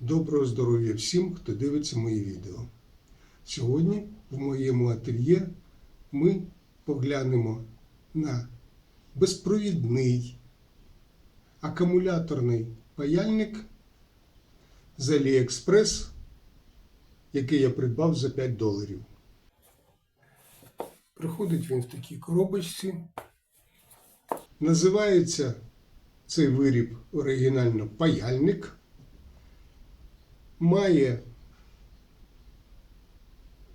Доброго здоров'я всім, хто дивиться мої відео. Сьогодні в моєму ательє ми поглянемо на безпровідний акумуляторний паяльник з AliExpress, який я придбав за $5. Приходить він в такій коробочці. Називається цей виріб оригінально паяльник. Має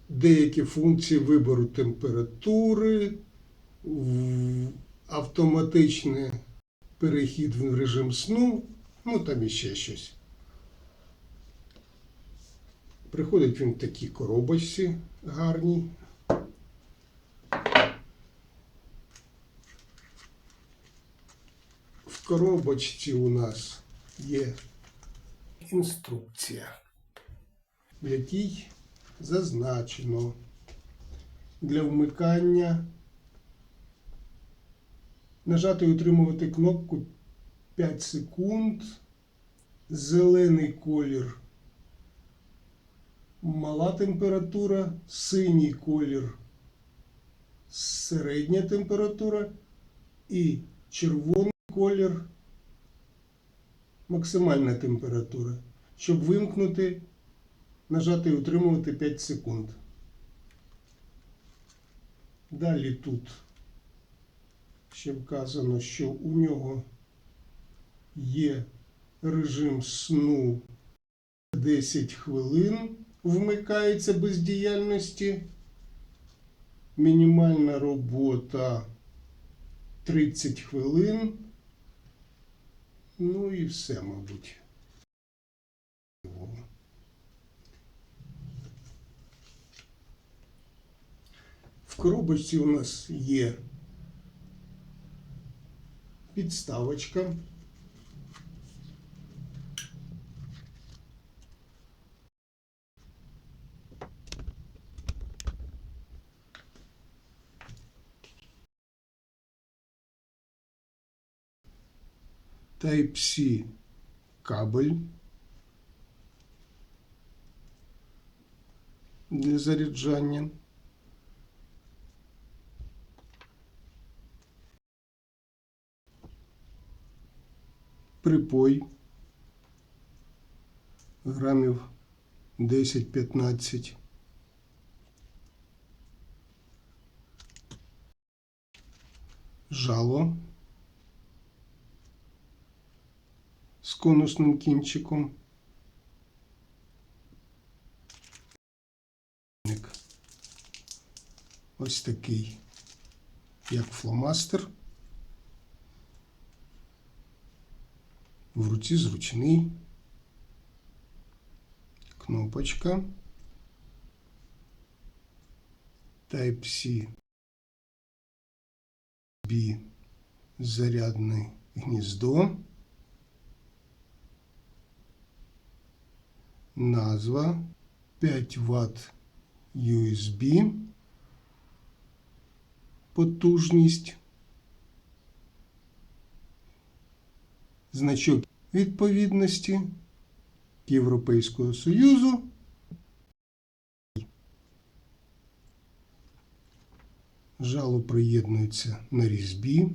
деякі функції вибору температури, автоматичний перехід в режим сну, ну там іще щось. Приходить він в такій коробочці гарній. В коробочці у нас є інструкція, в якій зазначено для вмикання нажати і утримувати кнопку 5 секунд, зелений колір мала температура, синій колір середня температура і червоний колір максимальна температура. Щоб вимкнути, нажати і утримувати 5 секунд. Далі тут ще вказано, що у нього є режим сну 10 хвилин, вмикається без діяльності, мінімальна робота 30 хвилин, ну і все, мабуть. В коробочці у нас є підставочка, Type-C кабель для заряджання, припой грамів 10-15, жало з конусним кінчиком, ось такий, як фломастер, в руці зручний, кнопочка, Type-C, B, зарядне гніздо, назва 5 Вт USB, потужність, значок відповідності Європейського Союзу, жало приєднується на різьбі.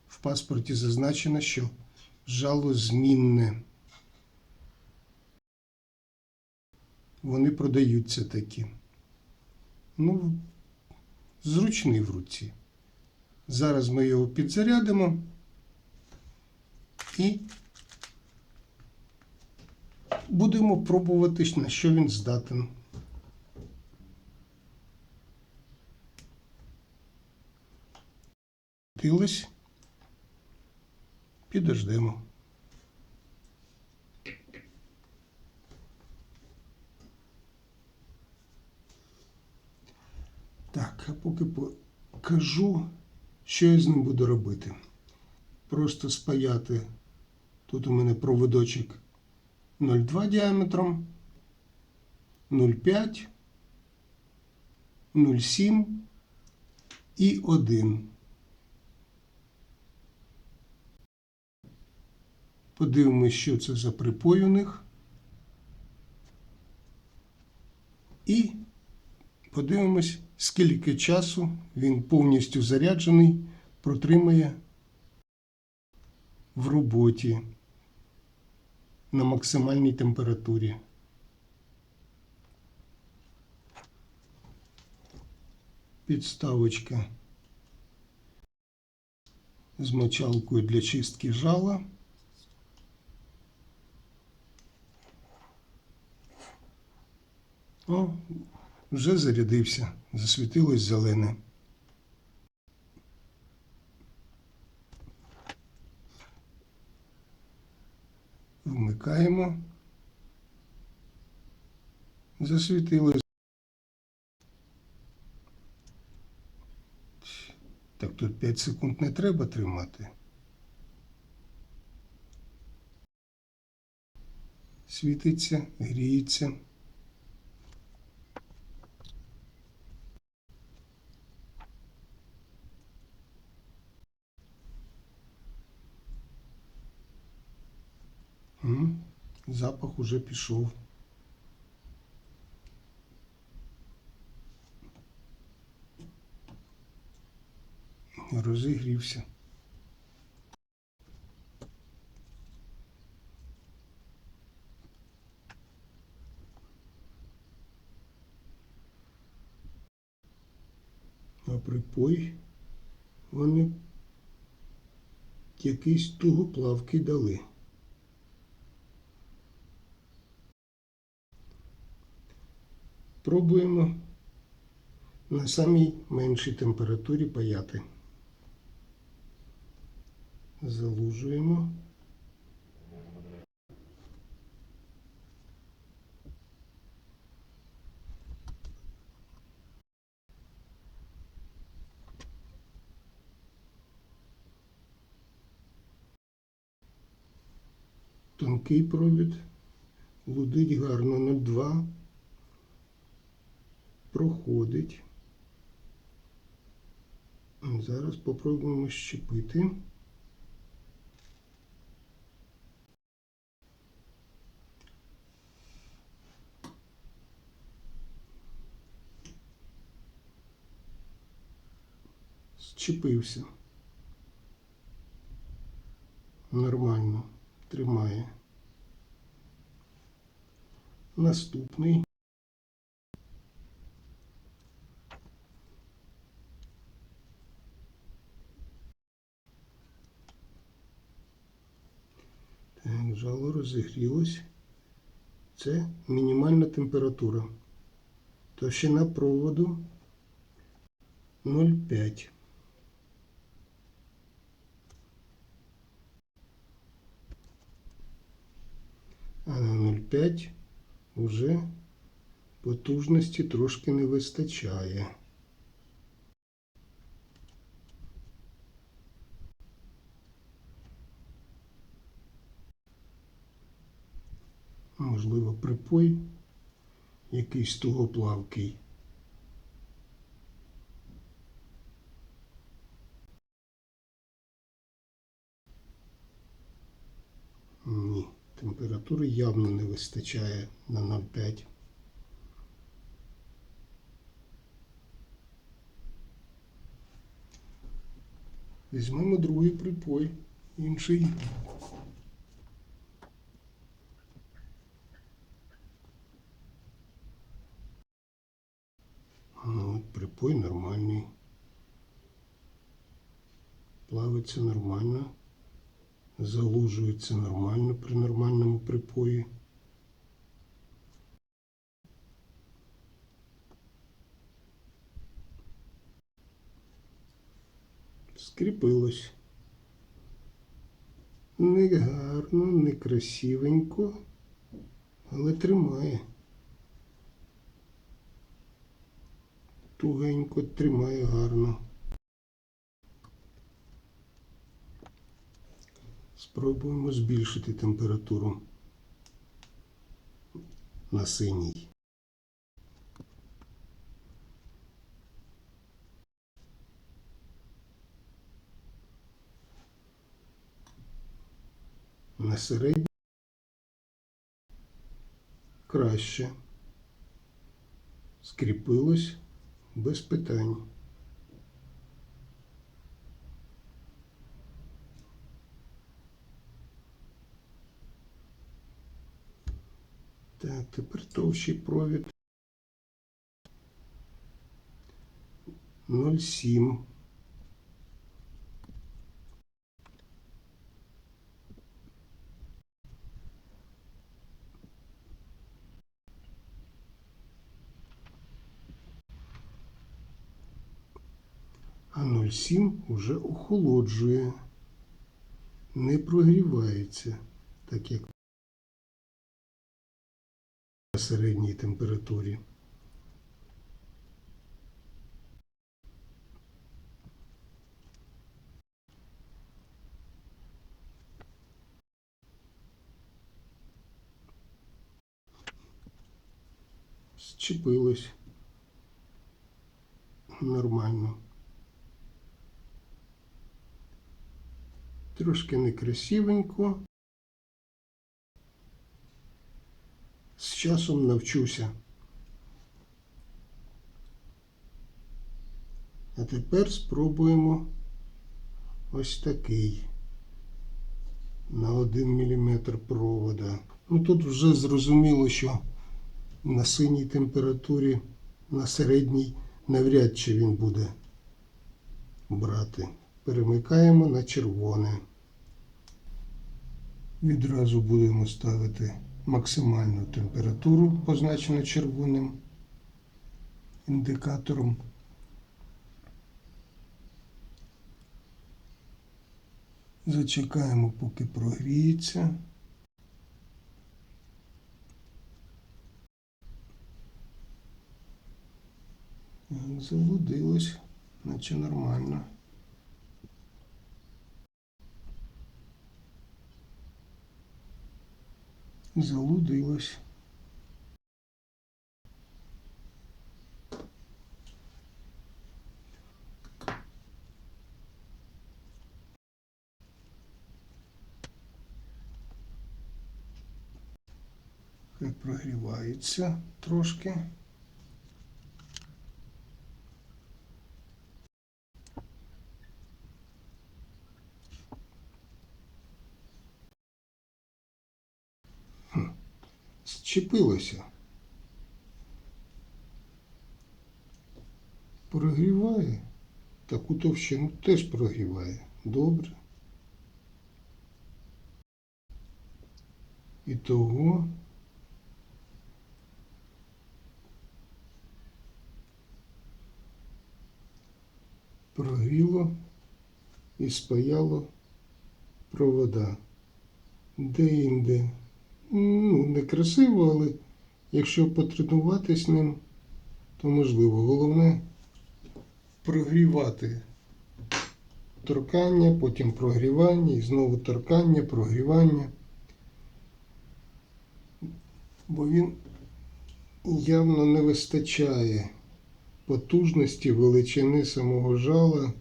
В паспорті зазначено, що жало змінне. Вони продаються такі. Ну, зручний в руці. Зараз ми його підзарядимо і будемо пробувати, на що він здатен. Підождемо. Так, а поки покажу, що я з ним буду робити. Просто спаяти, тут у мене проводочок 0,2 діаметром, 0,5, 0,7 і 1. Подивимось, що це за припой у них. І подивимось, скільки часу він повністю заряджений протримає в роботі на максимальній температурі. Підставочка з мочалкою для чистки жала. О, вже зарядився, засвітилось зелене. Вмикаємо. Засвітилось. Так, тут 5 секунд не треба тримати. Світиться, гріється. Запах уже пішов. Розігрівся. А припой вони якийсь тугоплавкий дали. Пробуємо на самій меншій температурі паяти. Залужуємо. Тонкий провід, лудить гарно 0,2, проходить. Зараз попробуємо щепити. Щепився. Нормально тримає. Наступний. Так, жало розігрілось. Це мінімальна температура. Товщина проводу 0,5. А на 0,5 вже потужності трошки не вистачає. Можливо, припой якийсь тугоплавкий. Ні, температури явно не вистачає на 0,5. Візьмемо другий припой, інший. Ну, припой нормальний. Плавиться нормально. Залужується нормально при нормальному припої. Скріпилось. Не гарно, не красивенько, але тримає. Тугенько тримає гарно. Спробуємо збільшити температуру на синій. на середній. Краще. Скріпилось без питань. Так, тепер товщий провід 0,7. А 0,7 уже охолоджує, не прогрівається, так як на середній температурі. Зчепилось нормально. Трошки некрасивенько. З часом навчуся. А тепер спробуємо ось такий на 1 мм провода. Ну тут вже зрозуміло, що на синій температурі, на середній навряд чи він буде брати. Перемикаємо на червоне. Відразу будемо ставити максимальну температуру, позначену червоним індикатором. Зачекаємо, поки прогріється. Заблудилось, наче нормально. Залудилось. Хай прогрівається трошки. Зчепилося. Прогріває. Таку товщину теж прогріває. Добре. І того прогріло і спаяло провода. Де-інде. Ну, не красиво, але якщо потренуватись ним, то можливо. Головне прогрівати. Торкання, потім прогрівання і знову торкання, прогрівання. Бо він явно не вистачає потужності, величини самого жала.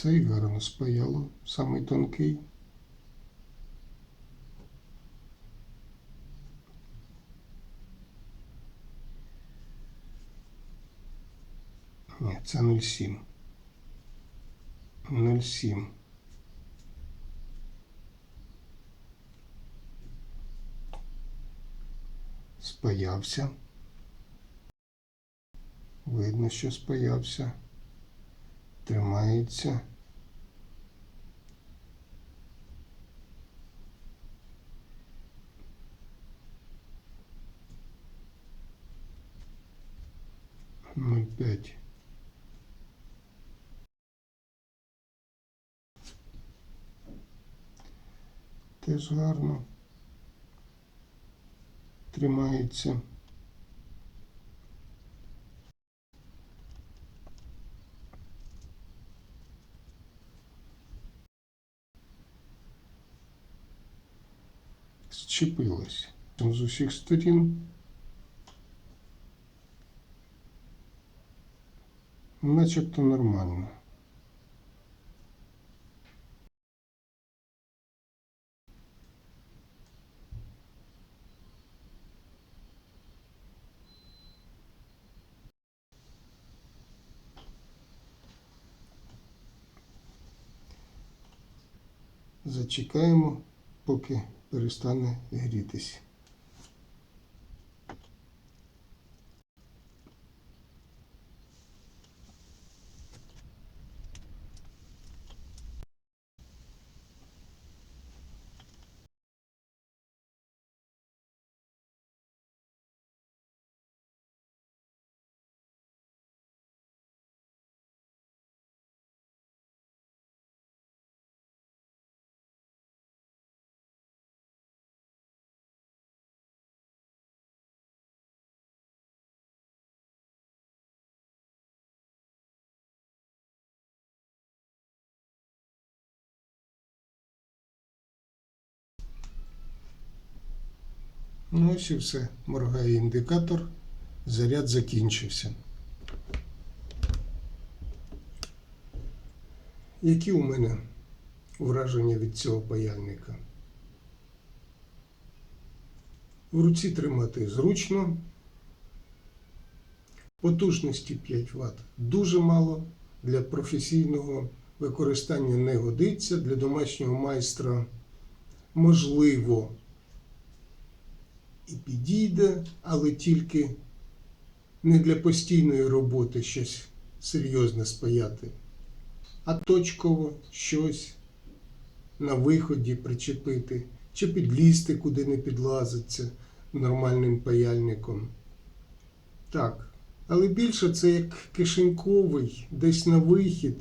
Цей гарно спаяло, самий тонкий. Ні, це 0,7. 0,7. Спаявся. Видно, що спаявся. Тримається. Ноль п'ять. Теж гарно тримається. Зчепилось. з усіх сторін. Начебто нормально. Зачекаємо, поки перестане грітись. Ну ось і все. Моргає індикатор. Заряд закінчився. Які у мене враження від цього паяльника? В руці тримати зручно. Потужності 5 Вт дуже мало. Для професійного використання не годиться. Для домашнього майстра можливо і підійде, але тільки не для постійної роботи щось серйозне спаяти, а точково щось на виході причепити, чи підлізти, куди не підлазиться нормальним паяльником. Так, але більше це як кишеньковий, десь на вихід,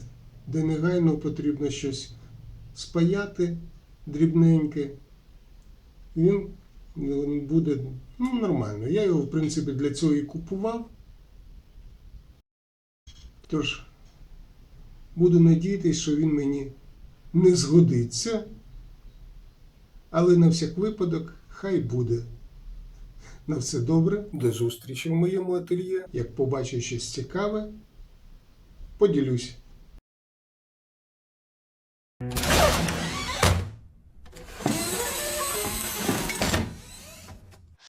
де негайно потрібно щось спаяти дрібненьке. Він буде нормально. Я його, в принципі, для цього і купував. Тож, буду надіятися, що він мені не згодиться. Але на всяк випадок, хай буде. На все добре. До зустрічі в моєму ательє. Як побачу щось цікаве, поділюсь.